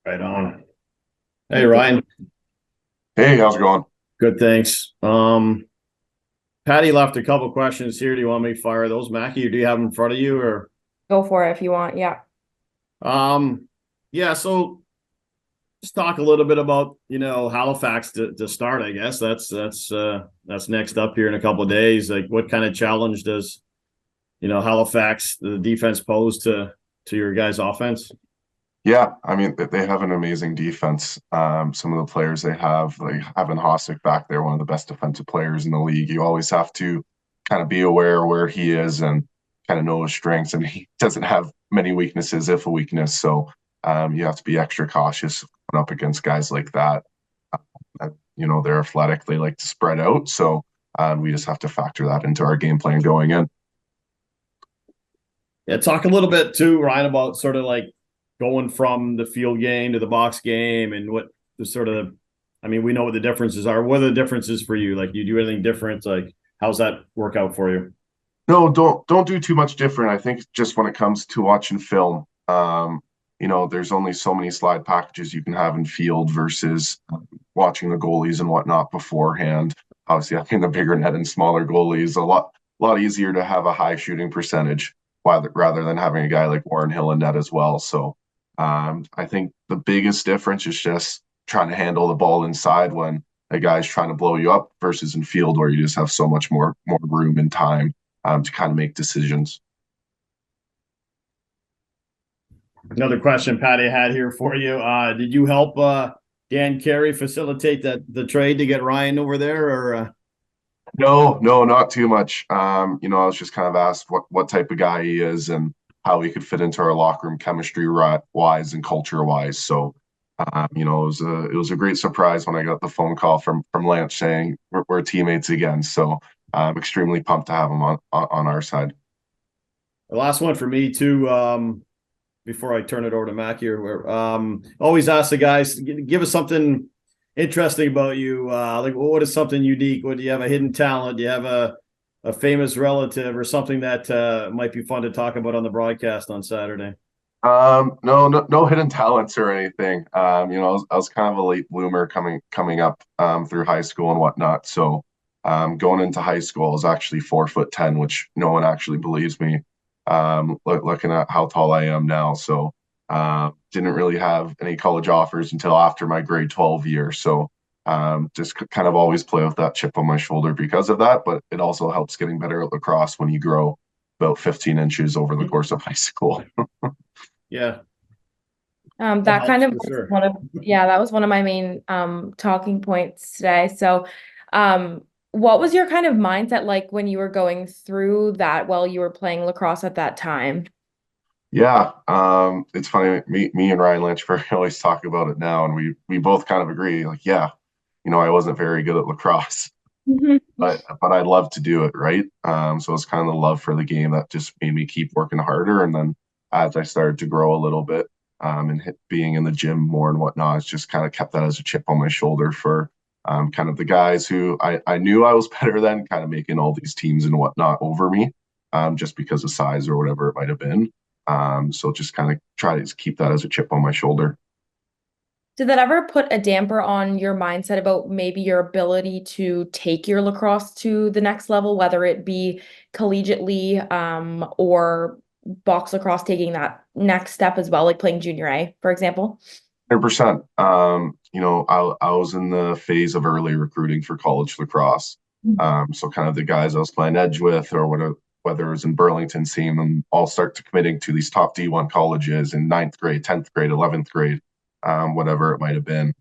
Right on. Hey, Hey, good. Ryan. Hey, how's it going? Good, thanks. Patty left a couple questions here. Do you want me to fire those, Mackie, or do you have them in front of you? Or Go for it if you want. Yeah. um, yeah. So just talk a little bit about Halifax to start. I guess that's next up here in a couple of days. Like, what kind of challenge does Halifax the defense pose to your guys' offense? Yeah, I mean they have an amazing defense. Some of the players they have, like having Hossack back there, one of the best defensive players in the league. You always have to kind of be aware where he is and kind of know his strengths. And he doesn't have many weaknesses, if a weakness. So you have to be extra cautious going up against guys like that. They're athletic. They like to spread out. So we just have to factor that into our game plan going in. Yeah, talk a little bit too, Ryan, about sort of like going from the field game to the box game and what the sort of, I mean, we know what the differences are. What are the differences for you? Like, you do anything different? Like, how's that work out for you? No, don't do too much different. I think just when it comes to watching film, there's only so many slide packages you can have in field versus watching the goalies and whatnot beforehand. Obviously, having the bigger net and smaller goalies a lot easier to have a high shooting percentage rather than having a guy like Warren Hill in net as well. So I think the biggest difference is just trying to handle the ball inside when a guy's trying to blow you up versus in field where you just have so much more room and time to kind of make decisions. Another question Patty had here for you. Did you help Dan Carey facilitate the trade to get Ryan over there, or No, no, not too much. I was just kind of asked what type of guy he is and how he could fit into our locker room chemistry wise and culture wise. So, it was a great surprise when I got the phone call from Lance saying we're teammates again. So I'm extremely pumped to have him on our side. the last one for me too? Before I turn it over to Mac here, always ask the guys, give us something interesting about you. Like, what is something unique? What do you have, a hidden talent? Do you have a famous relative or something that might be fun to talk about on the broadcast on Saturday? No, no, no hidden talents or anything. I was kind of a late bloomer coming up through high school and whatnot. So, going into high school, I was actually 4'10", which no one actually believes me. Looking at how tall I am now, so didn't really have any college offers until after my grade 12 year. So, just kind of always play with that chip on my shoulder because of that. But it also helps getting better at lacrosse when you grow about 15 inches over the course of high school. Yeah, that That kind helps of for was sure. that was one of my main talking points today. So, what was your kind of mindset like when you were going through that while you were playing lacrosse at that time? Yeah, it's funny. Me and Ryan Lynchburg always talk about it now, and we both kind of agree. Like, yeah, I wasn't very good at lacrosse, Mhm. but I love to do it, right? So it's kind of the love for the game that just made me keep working harder. And then as I started to grow a little bit, and being in the gym more and whatnot, it's just kind of kept that as a chip on my shoulder for kind of the guys who I knew I was better than, kind of making all these teams and whatnot over me, just because of size or whatever it might have been. So just kind of try to keep that as a chip on my shoulder. Did that ever put a damper on your mindset about maybe your ability to take your lacrosse to the next level, whether it be collegiately, or box lacrosse taking that next step as well, like playing junior A, for example? 100%. I was in the phase of early recruiting for college lacrosse. So kind of the guys I was playing edge with, or whether it was in Burlington, seeing them all start to committing to these top D1 colleges in ninth grade, 10th grade, 11th grade, whatever it might have been.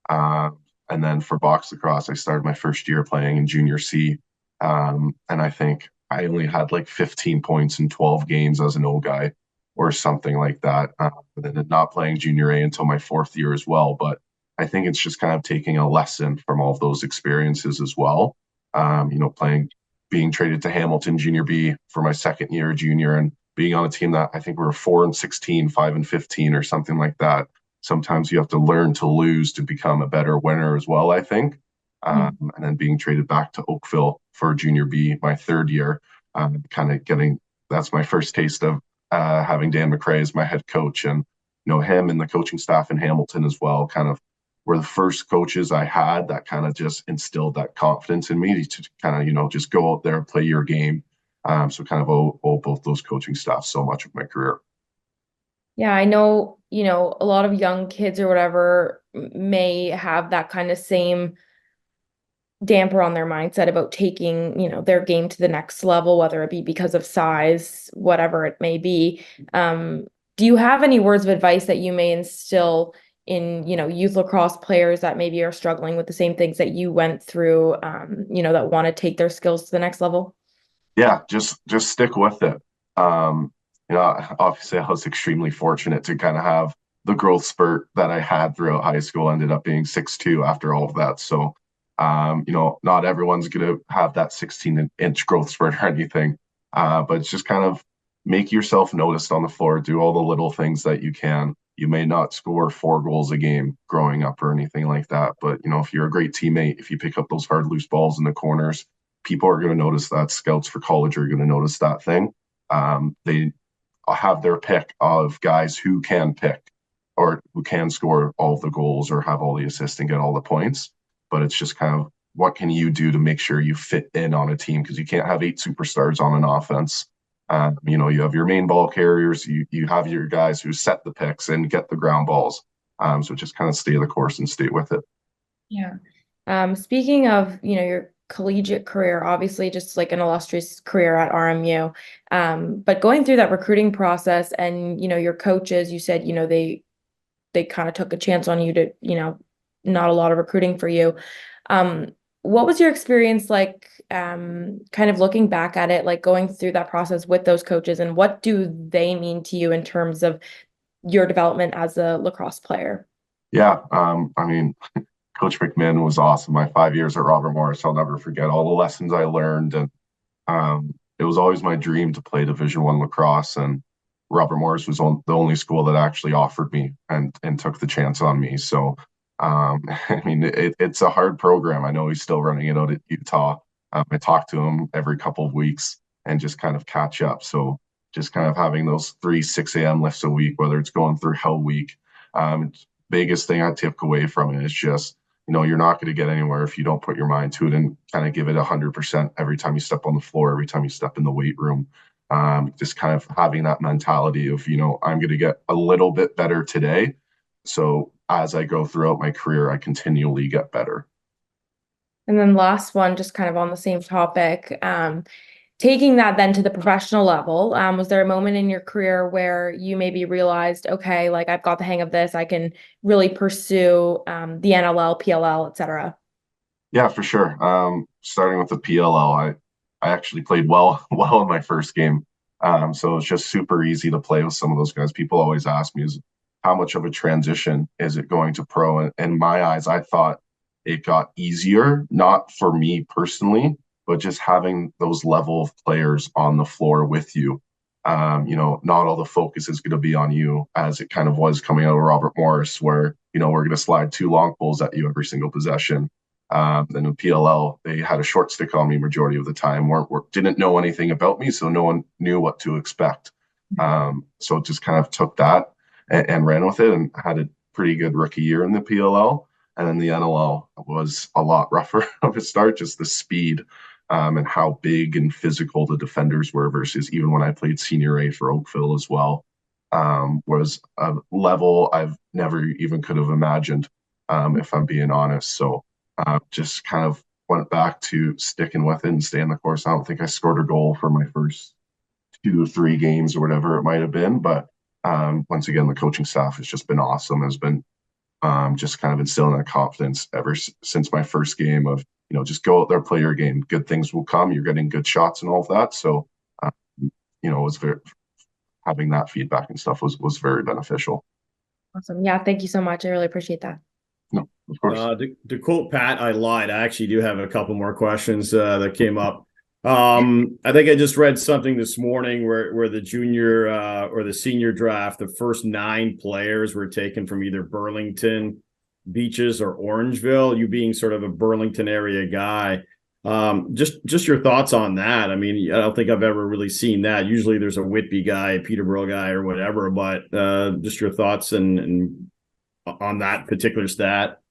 And then for box lacrosse, I started my first year playing in junior C. And I think I only had like 15 points in 12 games as an O guy or something like that. And then not playing junior A until my fourth year as well. But I think it's just kind of taking a lesson from all of those experiences as well. Being traded to Hamilton Junior B for my second year junior and being on a team that I think we were 4-16, 5-15, or something like that. Sometimes you have to learn to lose to become a better winner as well, I think. And then being traded back to Oakville for junior B my third year, kind of getting that's my first taste of having Dan McRae as my head coach and him and the coaching staff in Hamilton as well kind of were the first coaches I had that kind of just instilled that confidence in me to kind of, just go out there and play your game. So kind of owe both those coaching staff so much of my career. Yeah, I know, a lot of young kids or whatever may have that kind of same damper on their mindset about taking, their game to the next level, whether it be because of size, whatever it may be. Do you have any words of advice that you may instill in, youth lacrosse players that maybe are struggling with the same things that you went through, that want to take their skills to the next level? Yeah, just stick with it. Obviously I was extremely fortunate to kind of have the growth spurt that I had throughout high school. Ended up being 6'2" after all of that. So, not everyone's going to have that 16-inch growth spurt or anything. But it's just kind of make yourself noticed on the floor, do all the little things that you can. You may not score 4 goals a game growing up or anything like that. But, if you're a great teammate, if you pick up those hard, loose balls in the corners, people are going to notice that. Scouts for college are going to notice that thing. They have their pick of guys who can pick or who can score all of the goals or have all the assists and get all the points. But it's just kind of what can you do to make sure you fit in on a team, because you can't have 8 superstars on an offense. You have your main ball carriers, you have your guys who set the picks and get the ground balls. So just kind of stay the course and stay with it. Yeah. Speaking of, your collegiate career, obviously just like an illustrious career at RMU. But going through that recruiting process and, your coaches, you said, they kind of took a chance on you to, not a lot of recruiting for you. What was your experience like, kind of looking back at it, like going through that process with those coaches, and what do they mean to you in terms of your development as a lacrosse player? Yeah. Coach McMinn was awesome. My 5 years at Robert Morris, I'll never forget all the lessons I learned. And it was always my dream to play Division I lacrosse. And Robert Morris was the only school that actually offered me and took the chance on me. So, it's a hard program. I know he's still running it out at Utah. I talk to him every couple of weeks and just kind of catch up. So just kind of having those 6 a.m. lifts a week, whether it's going through Hell Week. Biggest thing I took away from it is just, you're not going to get anywhere if you don't put your mind to it and kind of give it 100% every time you step on the floor, every time you step in the weight room. Just kind of having that mentality of, I'm going to get a little bit better today. So as I go throughout my career, I continually get better. And then last one, just kind of on the same topic, taking that then to the professional level, was there a moment in your career where you maybe realized, okay, like I've got the hang of this, I can really pursue the NLL, PLL, et cetera? Yeah, for sure. Starting with the PLL, I actually played well in my first game. So it's just super easy to play with some of those guys. People always ask me, is how much of a transition is it going to pro? And in my eyes, I thought it got easier, not for me personally, but just having those level of players on the floor with you. Not all the focus is going to be on you as it kind of was coming out of Robert Morris, where, we're going to slide 2 long poles at you every single possession. Then in PLL, they had a short stick on me majority of the time, didn't know anything about me, so no one knew what to expect. So it just kind of took that and ran with it and had a pretty good rookie year in the PLL. And then the NLL was a lot rougher of a start, just the speed and how big and physical the defenders were versus even when I played Senior A for Oakville as well, was a level I've never even could have imagined, if I'm being honest. So just kind of went back to sticking with it and staying the course. I don't think I scored a goal for my first 2 or 3 games or whatever it might have been. But once again, the coaching staff has just been awesome, has been just kind of instilling that confidence ever since my first game of, just go out there, play your game. Good things will come. You're getting good shots and all of that. So, it was having that feedback and stuff was very beneficial. Awesome. Yeah, thank you so much. I really appreciate that. No, of course. To quote Pat, I lied. I actually do have a couple more questions that came up. I think I just read something this morning where the junior or the senior draft, the first 9 players were taken from either Burlington, Beaches, or Orangeville. You being sort of a Burlington area guy, Just your thoughts on that. I mean, I don't think I've ever really seen that. Usually there's a Whitby guy, a Peterborough guy or whatever, but just your thoughts and on that particular stat.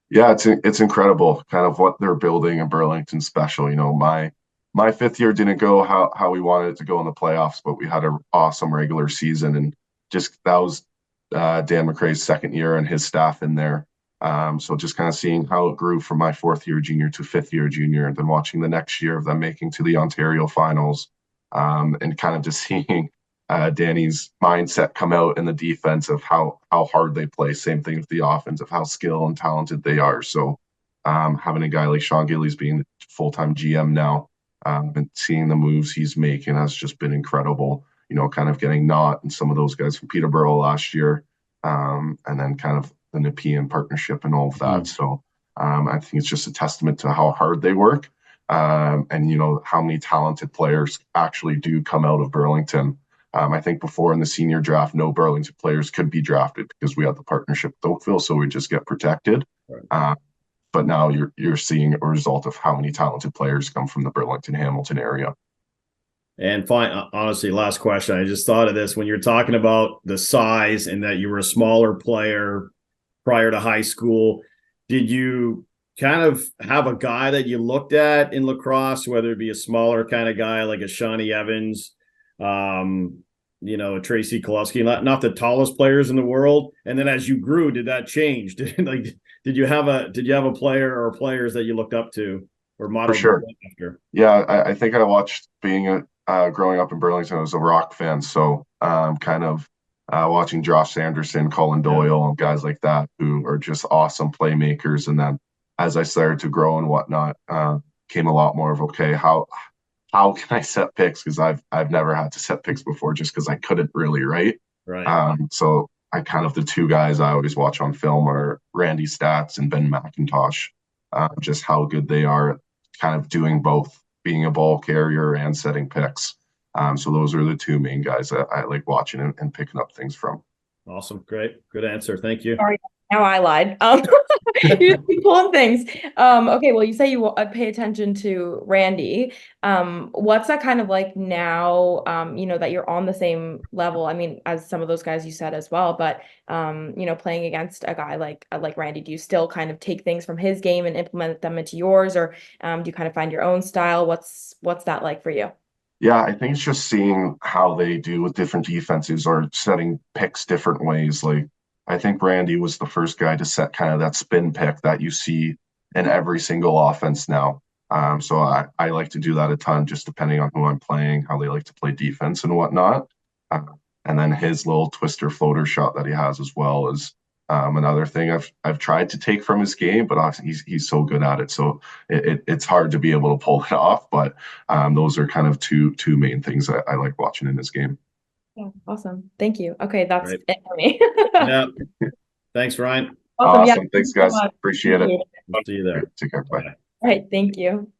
Yeah, it's incredible kind of what they're building in Burlington special. You know, my fifth year didn't go how we wanted it to go in the playoffs, but we had an awesome regular season, and just that was Dan McRae's second year and his staff in there. So just kind of seeing how it grew from my fourth year junior to fifth year junior, and then watching the next year of them making to the Ontario finals, and kind of just seeing Danny's mindset come out in the defense of how hard they play. Same thing with the offense of how skilled and talented they are. So having a guy like Sean Gillies being the full-time GM now, and seeing the moves he's making has just been incredible. You know, kind of getting Knott and some of those guys from Peterborough last year, and then kind of the Nepean partnership and all of that. So I think it's just a testament to how hard they work, and you know how many talented players actually do come out of Burlington. I think before in the senior draft, no Burlington players could be drafted because we had the partnership with Oakville, so we just get protected. Right. But now you're seeing a result of how many talented players come from the Burlington Hamilton area. And honestly, last question. I just thought of this when you're talking about the size and that you were a smaller player prior to high school. Did you kind of have a guy that you looked at in lacrosse, whether it be a smaller kind of guy like a Shawnee Evans, you know, Tracy Kolowski, not the tallest players in the world? And then as you grew, did that change? Did you have a player or players that you looked up to or modeled? For sure. After? Yeah, I think I watched growing up in Burlington. I was a Rock fan, so kind of watching Josh Sanderson, Colin Doyle, and guys like that who are just awesome playmakers. And then as I started to grow and whatnot, came a lot more of okay, how can I set picks? Because I've never had to set picks before, just because I couldn't really, right? So I kind of the two guys I always watch on film are Randy Stats and Ben McIntosh, just how good they are at kind of doing both, being a ball carrier and setting picks. So those are the two main guys that I like watching and picking up things from. Awesome. Great. Good answer. Thank you. Sorry, now I lied. You keep pulling things. Okay, well, you say you pay attention to Randy. What's that kind of like now, you know, that you're on the same level? I mean, as some of those guys you said as well, but you know, playing against a guy like Randy, do you still kind of take things from his game and implement them into yours, or do you kind of find your own style? What's that like for you? Yeah, I think it's just seeing how they do with different defenses or setting picks different ways. Like, I think Randy was the first guy to set kind of that spin pick that you see in every single offense now. So I like to do that a ton, just depending on who I'm playing, how they like to play defense and whatnot. And then his little twister floater shot that he has as well is another thing I've tried to take from his game, but he's so good at it, so it's hard to be able to pull it off. But those are kind of two main things that I like watching in his game. Yeah, awesome. Thank you. Okay, that's Great. it for me. Yeah. Thanks, Ryan. Awesome. Yeah, thanks, guys. Appreciate it. See you there. Take care. Bye. All right, thank you.